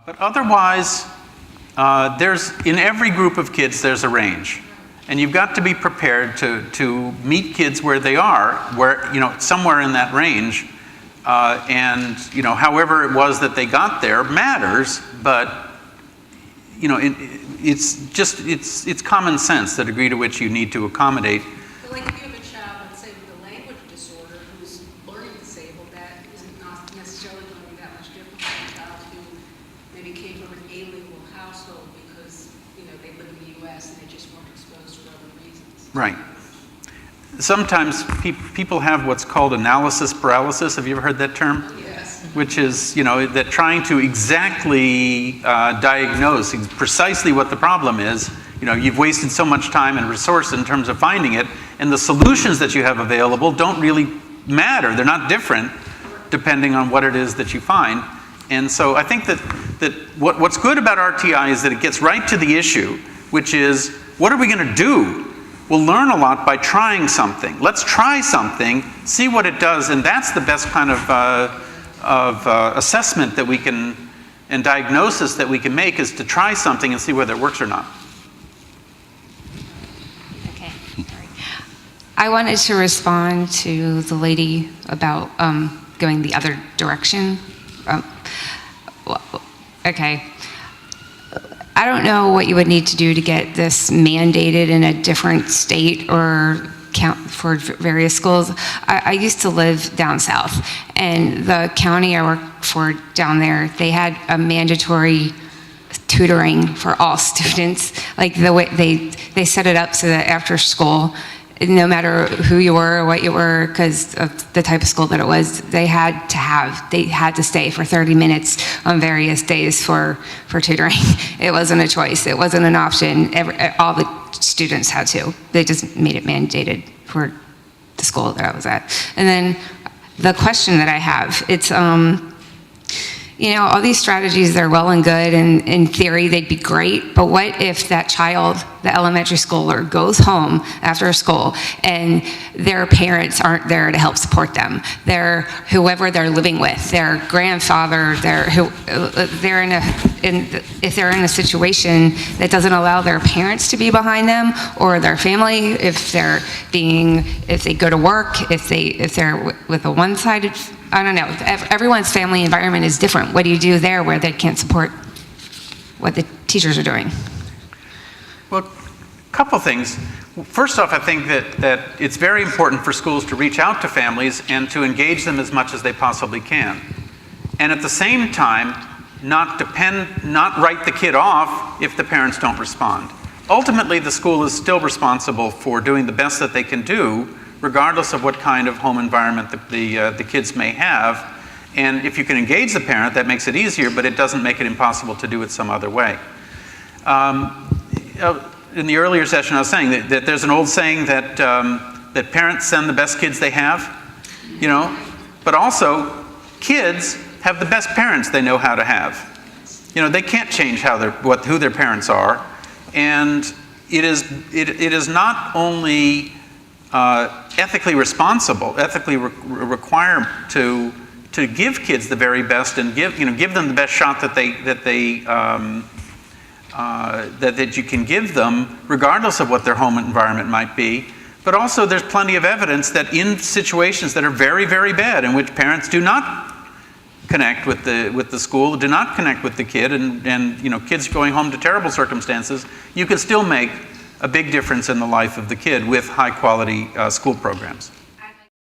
But otherwise, in every group of kids, there's a range. And you've got to be prepared to meet kids where they are, somewhere in that range. However it was that they got there matters, but, it's common sense, the degree to which you need to accommodate. But like if you have a child, let's say with a language disorder who's learning disabled, that is not necessarily going to be that much different from a child who maybe came from an alienable household because, they live in the U.S. and they just weren't exposed for other reasons. Right. Sometimes people have what's called analysis paralysis. Have you ever heard that term? Yes. Which is, that trying to exactly diagnose precisely what the problem is, you've wasted so much time and resource in terms of finding it, and the solutions that you have available don't really matter. They're not different depending on what it is that you find. And so I think that what's good about RTI is that it gets right to the issue, which is, what are we going to do? We'll learn a lot by trying something. Let's try something, see what it does, and that's the best kind of assessment that we can, and diagnosis that we can make, is to try something and see whether it works or not. Okay, sorry. I wanted to respond to the lady about going the other direction. Okay. I don't know what you would need to do to get this mandated in a different state or count for various schools. I used to live down south, and the county I worked for down there, they had a mandatory tutoring for all students. Like the way they set it up so that after school, no matter who you were or what you were, because of the type of school that it was, they had to stay for 30 minutes on various days for tutoring. It wasn't a choice. It wasn't an option. All the students had to. They just made it mandated for the school that I was at. And then the question that I have, it's, all these strategies, they're well and good, and in theory, they'd be great, but what if that child, the elementary schooler, goes home after school and their parents aren't there to help support them? Whoever they're living with, their grandfather, if they're in a situation that doesn't allow their parents to be behind them, or their family, if they go to work, if they're with a one-sided, I don't know. Everyone's family environment is different. What do you do there where they can't support what the teachers are doing? Well, a couple things. First off, I think that it's very important for schools to reach out to families and to engage them as much as they possibly can. And at the same time, not write the kid off if the parents don't respond. Ultimately, the school is still responsible for doing the best that they can do, regardless of what kind of home environment the kids may have. And if you can engage the parent, that makes it easier, but it doesn't make it impossible to do it some other way. In the earlier session, I was saying that there's an old saying that parents send the best kids they have, but also kids have the best parents they know how to have. They can't change who their parents are, and it is not only ethically responsible, ethically required to give kids the very best and give them the best shot that you can give them, regardless of what their home environment might be. But also, there's plenty of evidence that in situations that are very, very bad, in which parents do not connect with the school, do not connect with the kid, and kids going home to terrible circumstances, you can still make a big difference in the life of the kid with high quality school programs.